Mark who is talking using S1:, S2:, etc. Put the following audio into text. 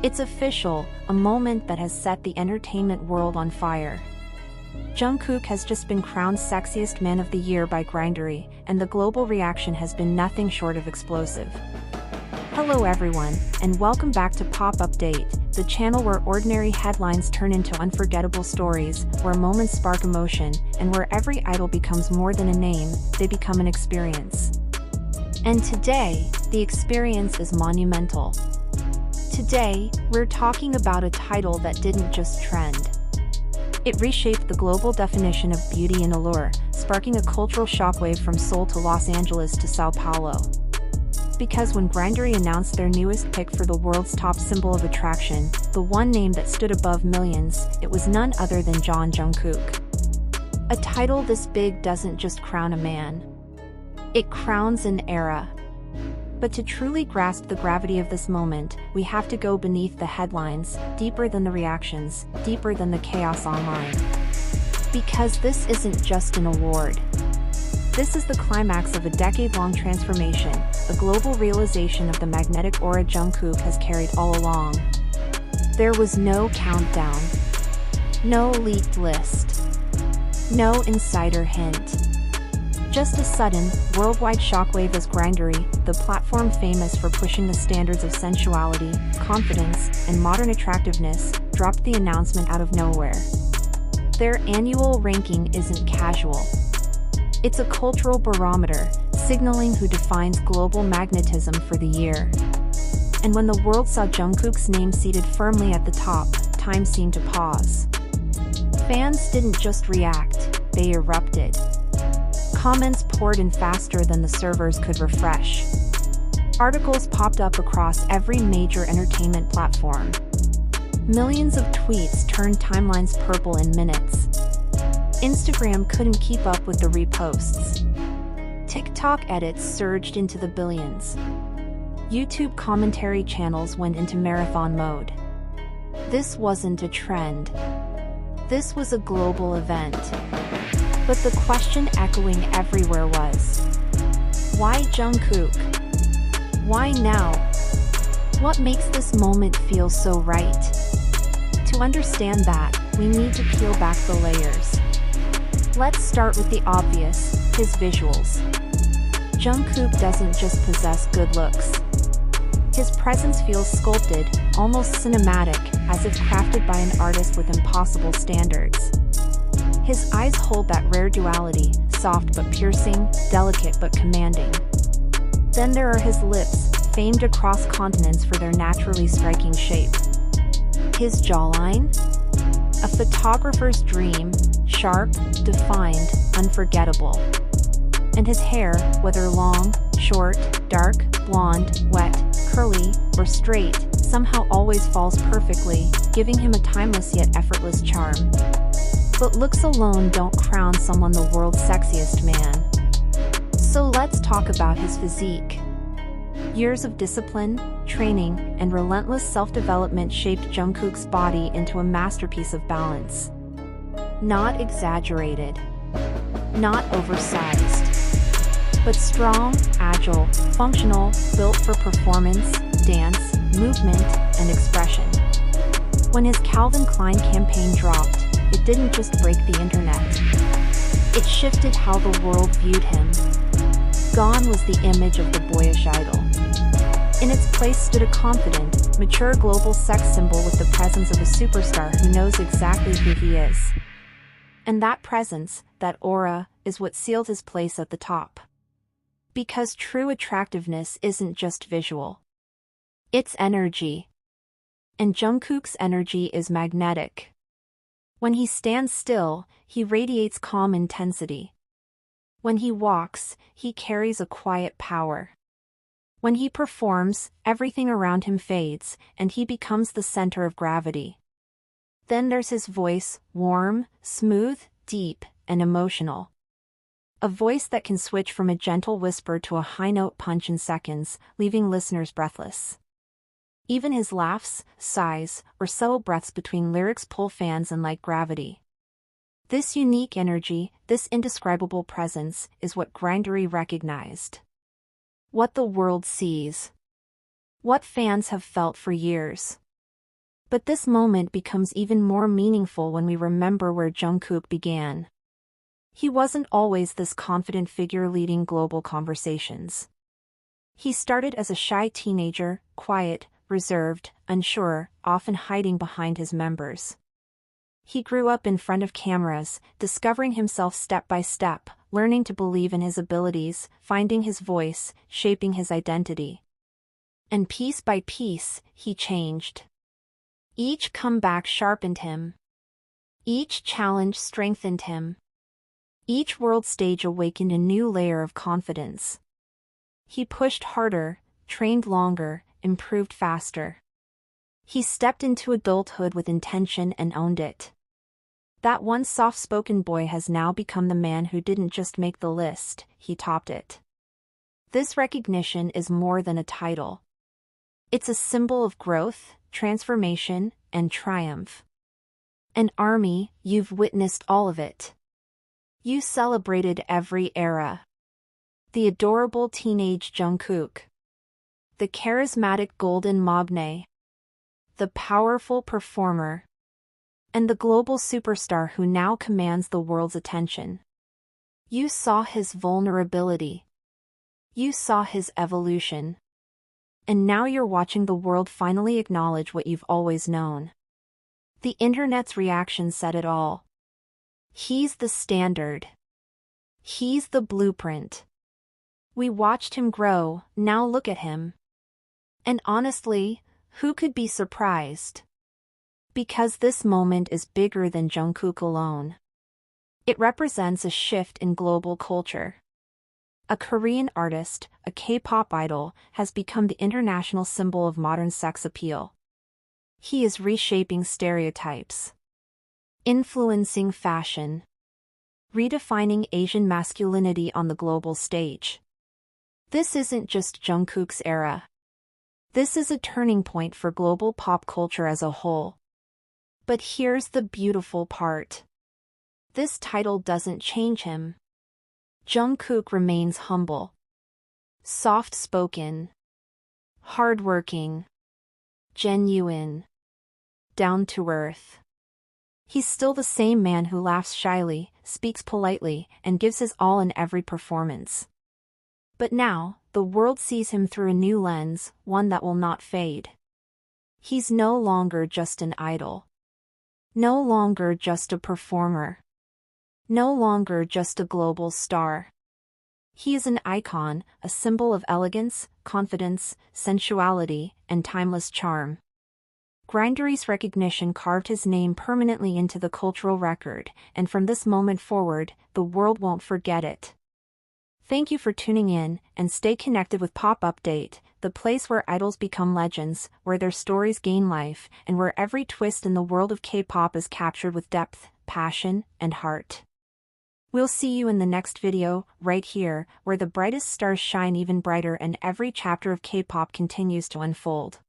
S1: It's official, a moment that has set the entertainment world on fire. Jungkook has just been crowned Sexiest Man of the Year by Grindr, and the global reaction has been nothing short of explosive. Hello everyone, and welcome back to Pop Update, the channel where ordinary headlines turn into unforgettable stories, where moments spark emotion, and where every idol becomes more than a name, they become an experience. And today, the experience is monumental. Today, we're talking about a title that didn't just trend. It reshaped the global definition of beauty and allure, sparking a cultural shockwave from Seoul to Los Angeles to Sao Paulo. Because when Grindr announced their newest pick for the world's top symbol of attraction, the one name that stood above millions, it was none other than Jungkook. A title this big doesn't just crown a man. It crowns an era. But to truly grasp the gravity of this moment, we have to go beneath the headlines, deeper than the reactions, deeper than the chaos online. Because this isn't just an award. This is the climax of a decade-long transformation, a global realization of the magnetic aura Jungkook has carried all along. There was no countdown. No leaked list. No insider hint. Just a sudden, worldwide shockwave as Grindr, the platform famous for pushing the standards of sensuality, confidence, and modern attractiveness, dropped the announcement out of nowhere. Their annual ranking isn't casual. It's a cultural barometer, signaling who defines global magnetism for the year. And when the world saw Jungkook's name seated firmly at the top, time seemed to pause. Fans didn't just react, they erupted. Comments poured in faster than the servers could refresh. Articles popped up across every major entertainment platform. Millions of tweets turned timelines purple in minutes. Instagram couldn't keep up with the reposts. TikTok edits surged into the billions. YouTube commentary channels went into marathon mode. This wasn't a trend. This was a global event. But the question echoing everywhere was, why Jungkook? Why now? What makes this moment feel so right? To understand that, we need to peel back the layers. Let's start with the obvious, his visuals. Jungkook doesn't just possess good looks. His presence feels sculpted, almost cinematic, as if crafted by an artist with impossible standards. His eyes hold that rare duality, soft but piercing, delicate but commanding. Then there are his lips, famed across continents for their naturally striking shape. His jawline? A photographer's dream, sharp, defined, unforgettable. And his hair, whether long, short, dark, blonde, wet, curly, or straight, somehow always falls perfectly, giving him a timeless yet effortless charm. But looks alone don't crown someone the world's sexiest man. So let's talk about his physique. Years of discipline, training, and relentless self-development shaped Jungkook's body into a masterpiece of balance. Not exaggerated. Not oversized. But strong, agile, functional, built for performance, dance, movement, and expression. When his Calvin Klein campaign dropped, it didn't just break the internet. It shifted how the world viewed him. Gone was the image of the boyish idol. In its place stood a confident, mature global sex symbol with the presence of a superstar who knows exactly who he is. And that presence, that aura, is what sealed his place at the top. Because true attractiveness isn't just visual. It's energy. And Jungkook's energy is magnetic. When he stands still, he radiates calm intensity. When he walks, he carries a quiet power. When he performs, everything around him fades, and he becomes the center of gravity. Then there's his voice, warm, smooth, deep, and emotional. A voice that can switch from a gentle whisper to a high-note punch in seconds, leaving listeners breathless. Even his laughs, sighs, or subtle breaths between lyrics pull fans in like gravity. This unique energy, this indescribable presence, is what Grindr recognized. What the world sees. What fans have felt for years. But this moment becomes even more meaningful when we remember where Jungkook began. He wasn't always this confident figure leading global conversations. He started as a shy teenager, quiet, reserved, unsure, often hiding behind his members. He grew up in front of cameras, discovering himself step by step, learning to believe in his abilities, finding his voice, shaping his identity. And piece by piece, he changed. Each comeback sharpened him. Each challenge strengthened him. Each world stage awakened a new layer of confidence. He pushed harder, trained longer, improved faster. He stepped into adulthood with intention and owned it. That once soft-spoken boy has now become the man who didn't just make the list, he topped it. This recognition is more than a title. It's a symbol of growth, transformation, and triumph. And ARMY, you've witnessed all of it. You celebrated every era. The adorable teenage Jungkook. The charismatic golden Mogne. The powerful performer. And the global superstar who now commands the world's attention. You saw his vulnerability. You saw his evolution. And now you're watching the world finally acknowledge what you've always known. The internet's reaction said it all. He's the standard. He's the blueprint. We watched him grow, now look at him. And honestly, who could be surprised? Because this moment is bigger than Jungkook alone. It represents a shift in global culture. A Korean artist, a K-pop idol, has become the international symbol of modern sex appeal. He is reshaping stereotypes. Influencing fashion. Redefining Asian masculinity on the global stage. This isn't just Jungkook's era. This is a turning point for global pop culture as a whole. But here's the beautiful part. This title doesn't change him. Jungkook remains humble. Soft-spoken. Hardworking. Genuine. Down to earth. He's still the same man who laughs shyly, speaks politely, and gives his all in every performance. But now, the world sees him through a new lens, one that will not fade. He's no longer just an idol. No longer just a performer. No longer just a global star. He is an icon, a symbol of elegance, confidence, sensuality, and timeless charm. Grindery's recognition carved his name permanently into the cultural record, and from this moment forward, the world won't forget it. Thank you for tuning in, and stay connected with Pop Update, the place where idols become legends, where their stories gain life, and where every twist in the world of K-pop is captured with depth, passion, and heart. We'll see you in the next video, right here, where the brightest stars shine even brighter and every chapter of K-pop continues to unfold.